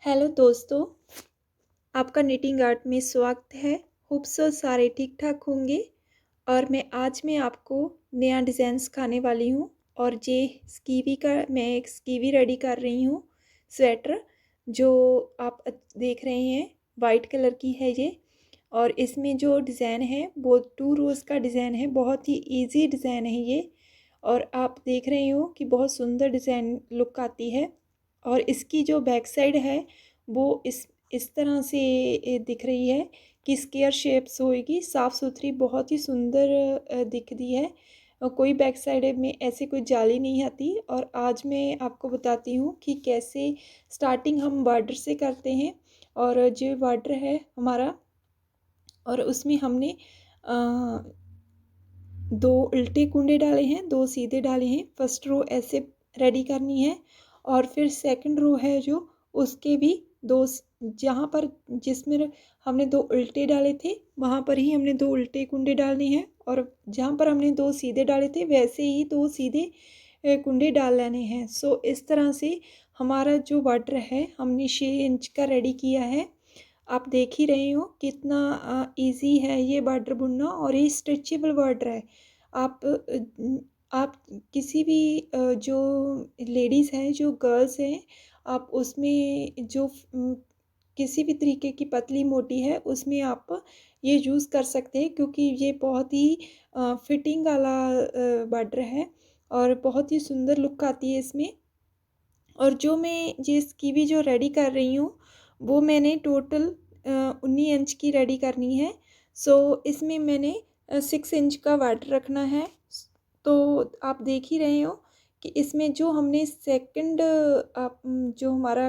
Hello दोस्तों, आपका knitting art में स्वागत है। होप सो सारे ठीक ठाक होंगे। और मैं आपको नया डिज़ाइन सिखाने वाली हूँ। और ये मैं एक स्कीवी रेडी कर रही हूँ। स्वेटर जो आप देख रहे हैं वाइट कलर की है ये। और इसमें जो डिज़ाइन है वो 2 रोज़ का डिज़ाइन है। बहुत ही इजी डिज़ाइन है ये। और आप देख रहे हो कि बहुत सुंदर डिज़ाइन लुक आती है। और इसकी जो बैक साइड है वो इस तरह से दिख रही है कि स्क्वायर शेप्स होएगी, साफ़ सुथरी, बहुत ही सुंदर दिखती है। कोई बैक साइड में ऐसे कोई जाली नहीं आती। और आज मैं आपको बताती हूँ कि कैसे स्टार्टिंग हम बॉर्डर से करते हैं। और जो बॉर्डर है हमारा, और उसमें हमने 2 उल्टे कुंडे डाले हैं, 2 सीधे डाले हैं। फर्स्ट रो ऐसे रेडी करनी है। और फिर सेकंड रो है जो, उसके भी जहाँ पर जिसमें हमने 2 उल्टे डाले थे वहाँ पर ही हमने 2 उल्टे कुंडे डालने हैं। और जहाँ पर हमने 2 सीधे डाले थे वैसे ही 2 सीधे कुंडे डाल लेने हैं। सो इस तरह से हमारा जो बॉर्डर है हमने 6 इंच का रेडी किया है। आप देख ही रहे हो कितना इजी है ये बॉर्डर बुनना। और ये स्ट्रेचेबल बॉर्डर है। आप किसी भी जो लेडीज़ हैं, जो गर्ल्स हैं, आप उसमें जो किसी भी तरीके की पतली मोटी है उसमें आप ये यूज़ कर सकते हैं, क्योंकि ये बहुत ही फिटिंग वाला बॉर्डर है। और बहुत ही सुंदर लुक आती है इसमें। और जो मैं जिसकी भी जो रेडी कर रही हूँ वो मैंने टोटल 19 इंच की रेडी करनी है। सो इसमें मैंने 6 इंच का वाटर रखना है। तो आप देख ही रहे हो कि इसमें जो हमने सेकंड जो हमारा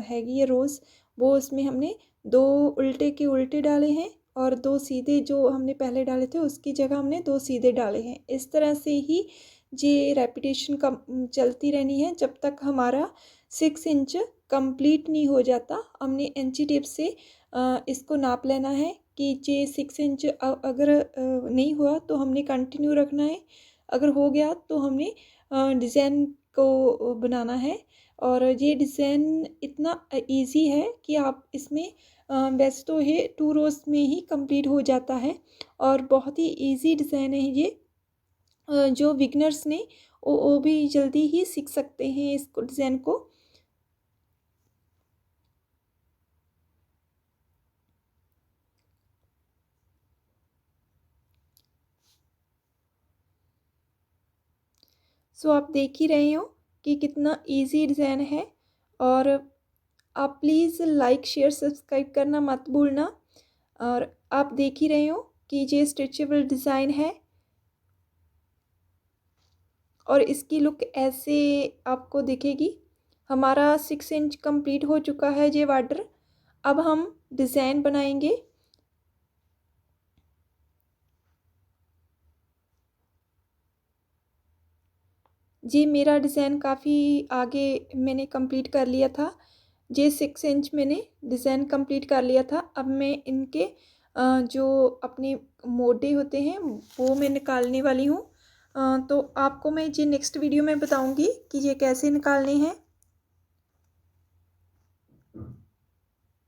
हैगी ये रोज़, वो उसमें हमने 2 उल्टे के उल्टे डाले हैं। और 2 सीधे जो हमने पहले डाले थे उसकी जगह हमने 2 सीधे डाले हैं। इस तरह से ही ये रेपिटेशन का चलती रहनी है जब तक हमारा 6 इंच कंप्लीट नहीं हो जाता। हमने इंची टेप से इसको नाप लेना है कि ये 6 इंच अगर नहीं हुआ तो हमने कंटिन्यू रखना है। अगर हो गया तो हमने डिज़ाइन को बनाना है। और ये डिज़ाइन इतना इजी है कि आप इसमें वैसे तो ये 2 रोज़ में ही कंप्लीट हो जाता है। और बहुत ही इजी डिज़ाइन है ये। जो बिगनर्स ने वो भी जल्दी ही सीख सकते हैं इस डिज़ाइन को। सो आप देख ही रहे हो कि कितना इजी डिज़ाइन है। और आप प्लीज़ लाइक शेयर सब्सक्राइब करना मत भूलना। और आप देख ही रहे हो कि ये स्ट्रेचेबल डिज़ाइन है। और इसकी लुक ऐसे आपको दिखेगी। हमारा 6 इंच कंप्लीट हो चुका है ये बॉर्डर। अब हम डिज़ाइन बनाएंगे। जी मेरा डिज़ाइन काफ़ी आगे मैंने कंप्लीट कर लिया था। ये 6 इंच मैंने डिज़ाइन कंप्लीट कर लिया था। अब मैं इनके जो अपने मोड़े होते हैं वो मैं निकालने वाली हूँ। तो आपको मैं जी नेक्स्ट वीडियो में बताऊँगी कि ये कैसे निकालने हैं।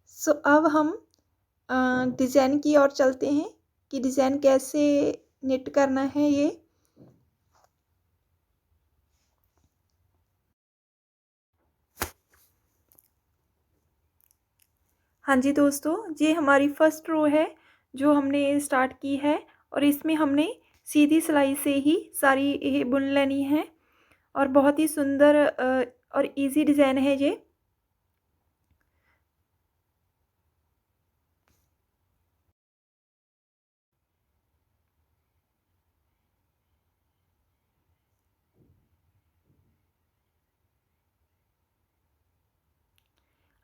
सो अब हम डिज़ाइन की ओर चलते हैं कि डिज़ाइन कैसे निट करना है ये। हाँ जी दोस्तों, ये हमारी फर्स्ट रो है जो हमने स्टार्ट की है। और इसमें हमने सीधी सिलाई से ही सारी ये बुन लेनी है। और बहुत ही सुंदर और इजी डिज़ाइन है ये।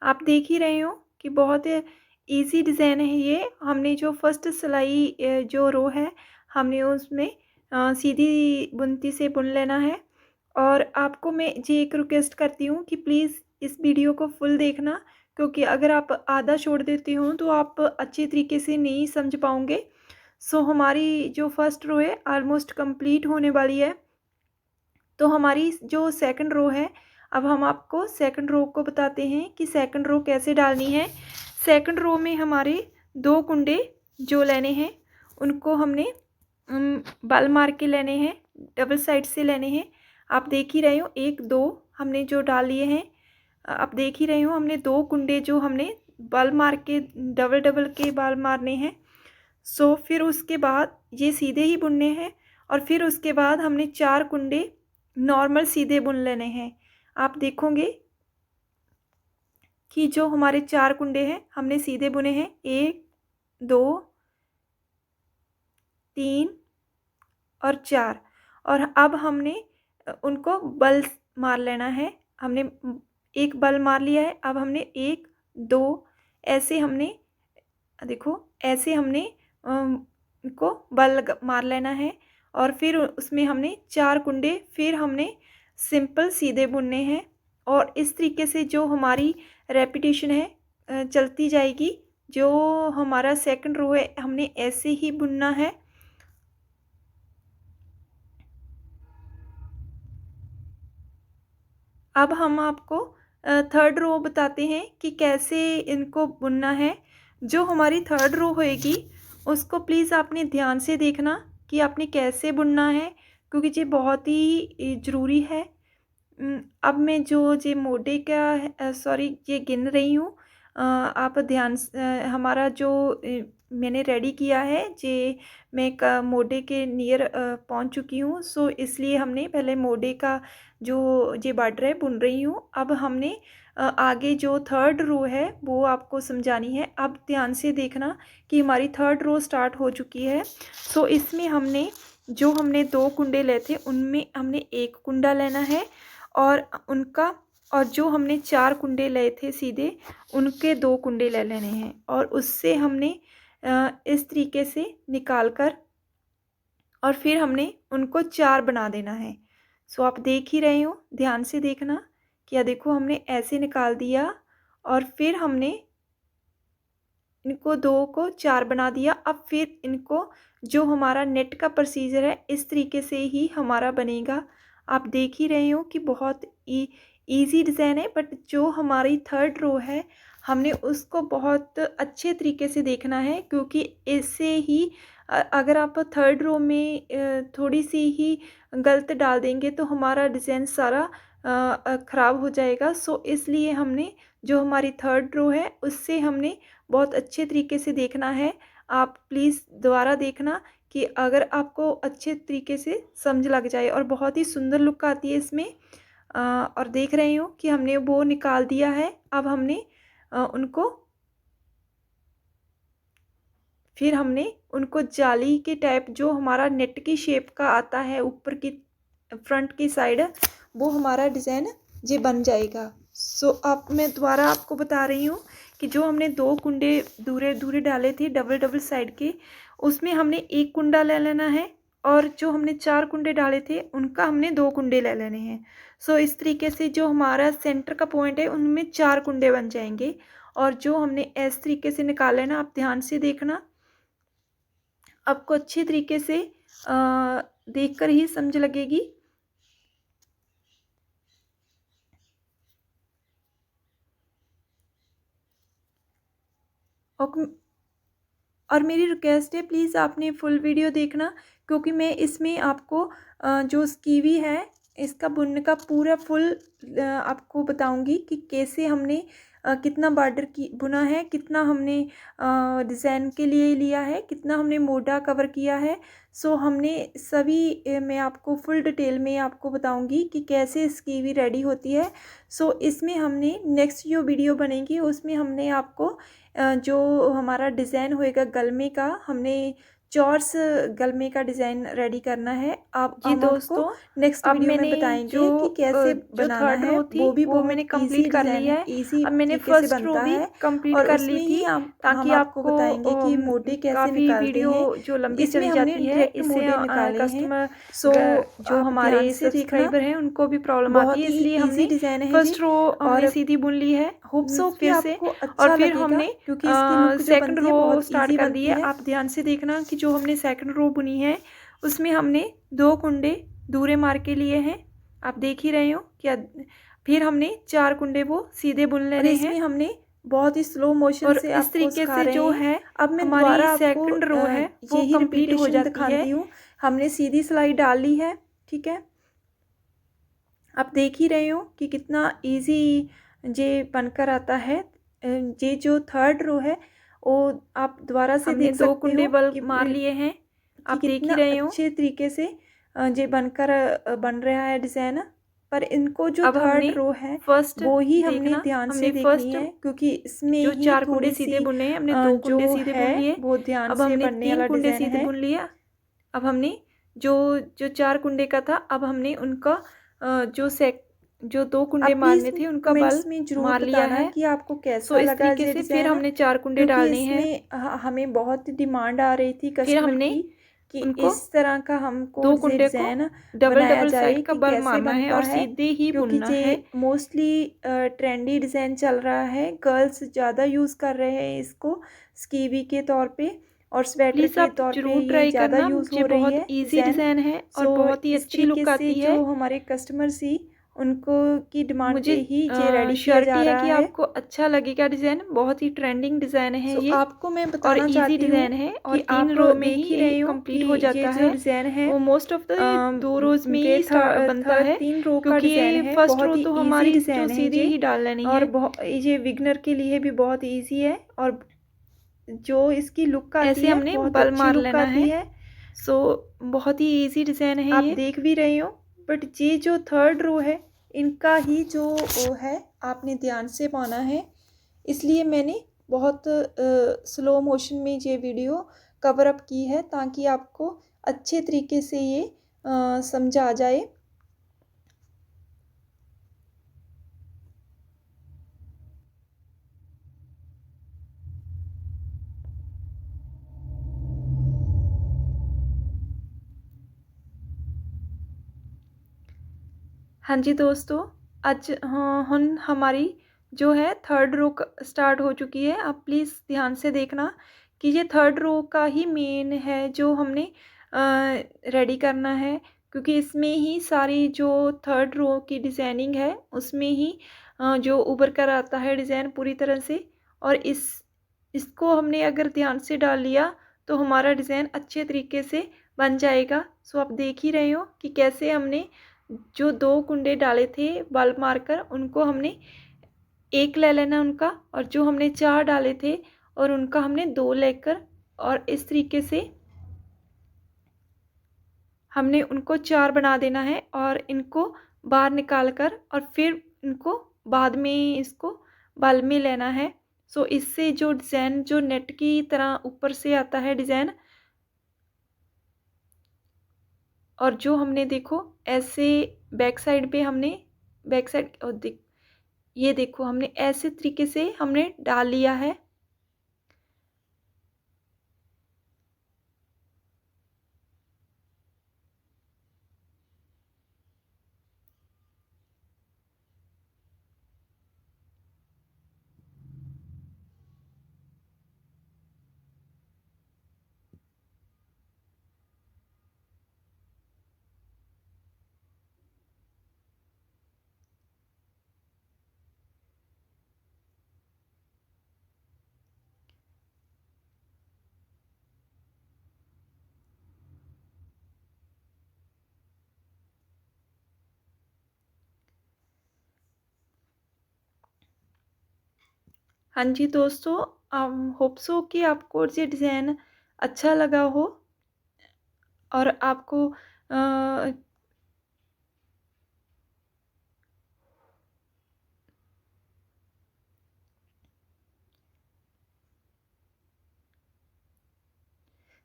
आप देख ही रहे हो कि बहुत इजी डिज़ाइन है ये। हमने जो फर्स्ट सिलाई जो रो है हमने उसमें सीधी बुनती से बुन लेना है। और आपको मैं ये एक रिक्वेस्ट करती हूँ कि प्लीज़ इस वीडियो को फुल देखना, क्योंकि अगर आप आधा छोड़ देते हो तो आप अच्छे तरीके से नहीं समझ पाओगे। सो हमारी जो फर्स्ट रो है ऑलमोस्ट कंप्लीट होने वाली है। तो हमारी जो सेकंड रो है अब हम आपको सेकंड रो को बताते हैं कि सेकंड रो कैसे डालनी है। सेकंड रो में हमारे 2 कुंडे जो लेने हैं उनको हमने बल मार के लेने हैं, डबल साइड से लेने हैं। आप देख ही रहे हो 1 2 हमने जो डाल लिए हैं। आप देख ही रहे हो हमने 2 कुंडे जो हमने बल मार के डबल डबल के बल मारने हैं। सो फिर उसके बाद ये सीधे ही बुनने हैं और फिर उसके बाद हमने 4 कुंडे नॉर्मल सीधे बुन लेने हैं। आप देखोगे कि जो हमारे 4 कुंडे हैं हमने सीधे बुने हैं, 1 2 3 और 4। और अब हमने उनको बल मार लेना है। हमने एक बल मार लिया है, अब हमने 1 2 ऐसे हमने देखो ऐसे हमने इनको बल मार लेना है और फिर उसमें हमने 4 कुंडे फिर हमने सिंपल सीधे बुनने हैं। और इस तरीके से जो हमारी रेपिटेशन है चलती जाएगी। जो हमारा सेकंड रो है हमने ऐसे ही बुनना है। अब हम आपको थर्ड रो बताते हैं कि कैसे इनको बुनना है। जो हमारी थर्ड रो होएगी उसको प्लीज़ आपने ध्यान से देखना कि आपने कैसे बुनना है, क्योंकि ये बहुत ही ज़रूरी है। अब मैं जो ये मोटे का सॉरी ये गिन रही हूँ। आप ध्यान हमारा जो मैंने रेडी किया है जे मैं मोटे के नियर पहुँच चुकी हूँ। सो इसलिए हमने पहले मोटे का जो ये बॉर्डर है बुन रही हूँ। अब हमने आगे जो थर्ड रो है वो आपको समझानी है। अब ध्यान से देखना कि हमारी थर्ड रो स्टार्ट हो चुकी है। सो इसमें हमने जो हमने 2 कुंडे लिए थे उनमें हमने 1 कुंडा लेना है और उनका और जो हमने 4 कुंडे लिए थे सीधे उनके 2 कुंडे ले लेने हैं और उससे हमने इस तरीके से निकाल कर और फिर हमने उनको 4 बना देना है। सो आप देख ही रहे हो, ध्यान से देखना। क्या देखो हमने ऐसे निकाल दिया और फिर हमने इनको 2 को 4 बना दिया। अब फिर इनको जो हमारा नेट का प्रोसीजर है इस तरीके से ही हमारा बनेगा। आप देख ही रहे हो कि बहुत ईजी डिज़ाइन है, बट जो हमारी थर्ड रो है हमने उसको बहुत अच्छे तरीके से देखना है, क्योंकि इससे ही अगर आप थर्ड रो में थोड़ी सी ही गलत डाल देंगे तो हमारा डिज़ाइन सारा ख़राब हो जाएगा। सो इसलिए हमने जो हमारी थर्ड रो है उससे हमने बहुत अच्छे तरीके से देखना है। आप प्लीज़ दोबारा देखना कि अगर आपको अच्छे तरीके से समझ लग जाए और बहुत ही सुंदर लुक आती है इसमें। और देख रहे हो कि हमने वो निकाल दिया है। अब हमने उनको फिर हमने उनको जाली के टाइप जो हमारा नेट की शेप का आता है ऊपर की फ्रंट की साइड, वो हमारा डिज़ाइन ये बन जाएगा। सो अब मैं दोबारा आपको बता रही हूँ कि जो हमने 2 कुंडे दूरे दूरे डाले थे डबल डबल साइड के, उसमें हमने 1 कुंडा ले लेना है और जो हमने 4 कुंडे डाले थे उनका हमने 2 कुंडे ले लेने हैं। सो इस तरीके से जो हमारा सेंटर का पॉइंट है उनमें 4 कुंडे बन जाएंगे। और जो हमने इस तरीके से निकाला है ना, आप ध्यान से देखना, आपको अच्छे तरीके से देखकर ही समझ लगेगी। और मेरी रिक्वेस्ट है प्लीज़ आपने फुल वीडियो देखना, क्योंकि मैं इसमें आपको जो स्कीवी है इसका बुनने का पूरा फुल आपको बताऊंगी कि कैसे हमने कितना बॉर्डर की बुना है, कितना हमने डिज़ाइन के लिए लिया है, कितना हमने मोटा कवर किया है। सो हमने सभी मैं आपको फुल डिटेल में आपको बताऊंगी कि कैसे स्कीवी रेडी होती है। सो इसमें हमने नेक्स्ट जो वीडियो बनेगी उसमें हमने आपको जो हमारा डिज़ाइन होएगा गलमे का, हमने चॉर्स गलमे का डिज़ाइन रेडी करना है। आप जी दोस्तों नेक्स्ट वीडियो में बताएंगे कि कैसे बनाना है। वो भी वो मैंने कंप्लीट कर लिया है। इजी अब मैंने फर्स्ट रो भी कंप्लीट कर ली थी, ताकि आपको बताएंगे कि मोटे कैसे निकालते हैं। जो लंबी चली जाती है इससे कस्टमर जो हमारे सब्सक्राइबर हैं उनको भी प्रॉब्लम आती है, इसलिए हमने डिज़ाइन है फर्स्ट रो हमने सीधी बुन ली है होप सो फिर से। और फिर हमने सेकंड रो स्टार्ट कर दी है। आप ध्यान से देखना कि जो हमने सेकंड रो बुनी है उसमें हमने 2 कुंडे दूरे मार के लिए हैं। आप देख ही रहे हो क्या फिर हमने 4 कुंडे वो सीधे बुन लेने हैं। इसमें हमने बहुत ही स्लो मोशन से इस तरीके से जो है अब मैं हमारी दोबारा आपको सेकंड रो है वो यही कंप्लीट हो रिपीटेशन जाती है। दिखाती हूँ। हमने सीधी सिलाई डाल ली है, ठीक है। आप देख ही रहे हो कि कितना इजी ये बनकर आता है। ये जो थर्ड रो है वो आप दोबारा से हमने देख 2 सकते कुंडे हो बल कि मार लिए हैं, कि आप देख ही कितना रहे हो। अच्छे तरीके से ये बनकर बन रहा है डिज़ाइन। पर इनको जो अब हमने थर्ड रो है फर्स्ट वो ही हमने देखना, ध्यान हमने से देखनी फर्स्ट है, क्योंकि इसमें जो ही 4 कुंडे थोड़ी सीधे सी बुने हैं, हमने 2 जो कुंडे सीधे बुन है लिए। वो ध्यान अब से हमने बनने 3 वाला कुंडे डिज़ाइन सीधे है। बुन लिया। अब हमने जो जो 4 कुंडे का था, अब हमने उनका जो 2 कुंडे आप प्लीज़ मारने थे उनका बल कमेंट्स में ज़रूर मार लिया बताना है। कि आपको सो कैसा इस लगा तरीके ये से फिर डिज़ाइन, हमने 4 कुंडे क्योंकि डालने हैं। इसमें हमें बहुत डिमांड आ रही थी फिर कस्टमर हमने की कि उनको इस तरह का हमको 2 ये कुंडे को डिज़ाइन डबल बनाया डबल जाए साइड का कि बल कैसे मारना है बनता और है, सीधे ही क्योंकि बुनना ये है। मोस्टली ट्रेंडी डिज़ाइन चल रहा है। गर्ल्स ज़्यादा यूज़ कर रहे हैं इसको स्कीवी के तौर पे और स्वेटर प्लीज़ के आप तौर पे ज़रूर ये ट्राई ज़्यादा करना, यूज़ ये हो रही बहुत है इजी डिज़ाइन। डिज़ाइन है और सो बहुत ही इस अच्छी तरीके लुक से आती है। जो हमारे कस्टमर थी उनको की डिमांड मुझे पे ही ये रेडी किया जा श्योरिटी है रहा कि है। आपको अच्छा लगेगा डिज़ाइन। बहुत ही ट्रेंडिंग डिज़ाइन है सो ये आपको मैं और बताना इजी चाहती हूँ डिज़ाइन है और कि 3 आप रो में देख ही ही ये रहे हो कि कंप्लीट हो ये जाता जो है। डिज़ाइन है वो मोस्ट ऑफ द ये 2 रोज़ में ये ही बनता है, 3 रो का क्योंकि डिज़ाइन ये है। फर्स्ट रो बहुत ही तो इजी हमारी जो डिज़ाइन है सीधी ये, ही डाल लेनी और है। ये बिगनर के लिए भी बहुत इजी है और जो इसकी लुक आती ऐसे है हमने बहुत बल अच्छी मार लुक लेना आती है। है। सो बहुत ही इजी डिज़ाइन है आप ये। देख भी रहे हो, बट ये जो थर्ड रो है इनका ही जो वो है आपने ध्यान से पाना है, इसलिए मैंने बहुत स्लो मोशन में ये वीडियो कवर अप की है ताकि आपको अच्छे तरीके से ये समझ आ जाए। हाँ जी दोस्तों, आज हुन हमारी जो है थर्ड रो स्टार्ट हो चुकी है। आप प्लीज़ ध्यान से देखना कि ये थर्ड रो का ही मेन है जो हमने रेडी करना है, क्योंकि इसमें ही सारी जो थर्ड रो की डिज़ाइनिंग है उसमें ही जो उभर कर आता है डिज़ाइन पूरी तरह से। और इसको हमने अगर ध्यान से डाल लिया तो हमारा डिज़ाइन अच्छे तरीके से बन जाएगा। सो आप देख ही रहे हो कि कैसे हमने जो 2 कुंडे डाले थे बल्ब मारकर उनको हमने 1 ले लेना उनका, और जो हमने 4 डाले थे और उनका हमने 2 लेकर और इस तरीके से हमने उनको 4 बना देना है और इनको बाहर निकाल कर और फिर इनको बाद में इसको बल्ब में लेना है। सो इससे जो डिज़ाइन जो नेट की तरह ऊपर से आता है डिज़ाइन, और जो हमने देखो ऐसे बैक साइड पे हमने बैक साइड और ये देखो हमने ऐसे तरीके से हमने डाल लिया है। हाँ जी दोस्तों, होप सो कि आपको ये डिज़ाइन अच्छा लगा हो और आपको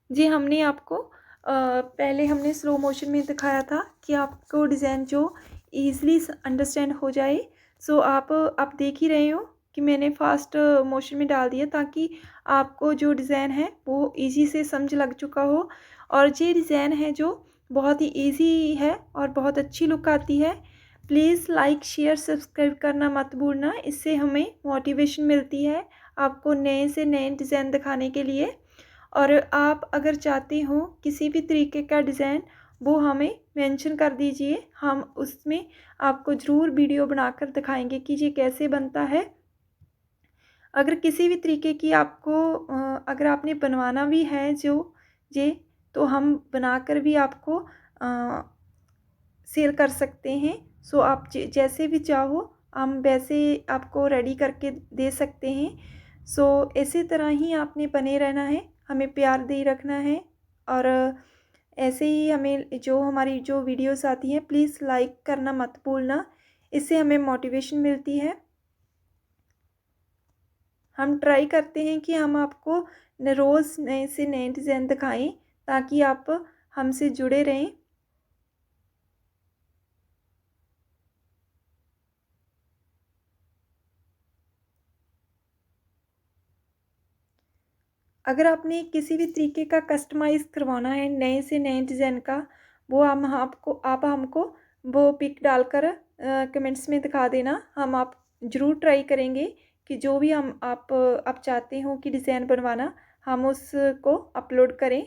जी हमने आपको पहले हमने स्लो मोशन में दिखाया था कि आपको डिज़ाइन जो ईज़िली अंडरस्टैंड हो जाए। सो आप देख ही रहे हो कि मैंने फास्ट मोशन में डाल दिया ताकि आपको जो डिज़ाइन है वो इजी से समझ लग चुका हो। और ये डिज़ाइन है जो बहुत ही इजी है और बहुत अच्छी लुक आती है। प्लीज़ लाइक शेयर सब्सक्राइब करना मत भूलना, इससे हमें मोटिवेशन मिलती है आपको नए से नए डिज़ाइन दिखाने के लिए। और आप अगर चाहते हो किसी भी तरीके का डिज़ाइन वो हमें मेंशन कर दीजिए। हम उसमें आपको ज़रूर वीडियो बनाकर दिखाएंगे कि ये कैसे बनता है। अगर किसी भी तरीके की आपको अगर आपने बनवाना भी है ये तो हम बनाकर भी आपको सेल कर सकते हैं। सो आप जैसे भी चाहो हम वैसे आपको रेडी करके दे सकते हैं। सो इसी तरह ही आपने बने रहना है, हमें प्यार दे रखना है। और ऐसे ही हमें जो हमारी जो वीडियोस आती हैं प्लीज़ लाइक करना मत भूलना, इससे हमें मोटिवेशन मिलती है। हम ट्राई करते हैं कि हम आपको रोज़ नए से नए डिज़ाइन दिखाएं ताकि आप हमसे जुड़े रहें। अगर आपने किसी भी तरीके का कस्टमाइज़ करवाना है नए से नए डिज़ाइन का, वो हम आपको आप हमको वो पिक डालकर कमेंट्स में दिखा देना। हम आप ज़रूर ट्राई करेंगे कि जो भी आप चाहते हो कि डिज़ाइन बनवाना हम उसको अपलोड करें।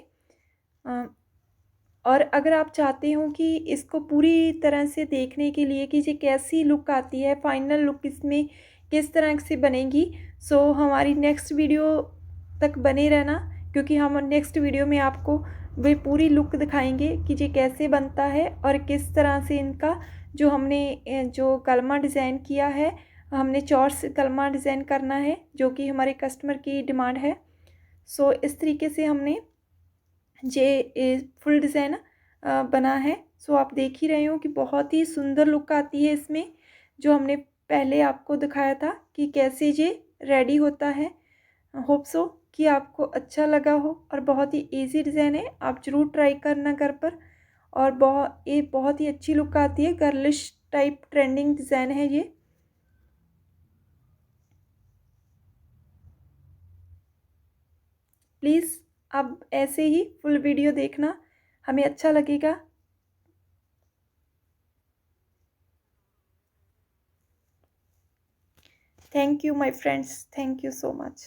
और अगर आप चाहते हो कि इसको पूरी तरह से देखने के लिए कि ये कैसी लुक आती है, फाइनल लुक इसमें किस तरह से बनेगी, सो हमारी नेक्स्ट वीडियो तक बने रहना, क्योंकि हम नेक्स्ट वीडियो में आपको वे पूरी लुक दिखाएंगे कि ये कैसे बनता है और किस तरह से इनका जो हमने जो कलमा डिज़ाइन किया है, हमने चॉर्स कलमा डिज़ाइन करना है जो कि हमारे कस्टमर की डिमांड है। सो इस तरीके से हमने ये फुल डिज़ाइन बना है। सो आप देख ही रहे हो कि बहुत ही सुंदर लुक आती है इसमें, जो हमने पहले आपको दिखाया था कि कैसे ये रेडी होता है। होप सो कि आपको अच्छा लगा हो और बहुत ही इजी डिज़ाइन है, आप ज़रूर ट्राई करना घर पर। और बहुत ही अच्छी लुक आती है, गर्लिश टाइप ट्रेंडिंग डिज़ाइन है ये। प्लीज़ आप ऐसे ही फुल वीडियो देखना, हमें अच्छा लगेगा। Thank you my friends, thank you so much.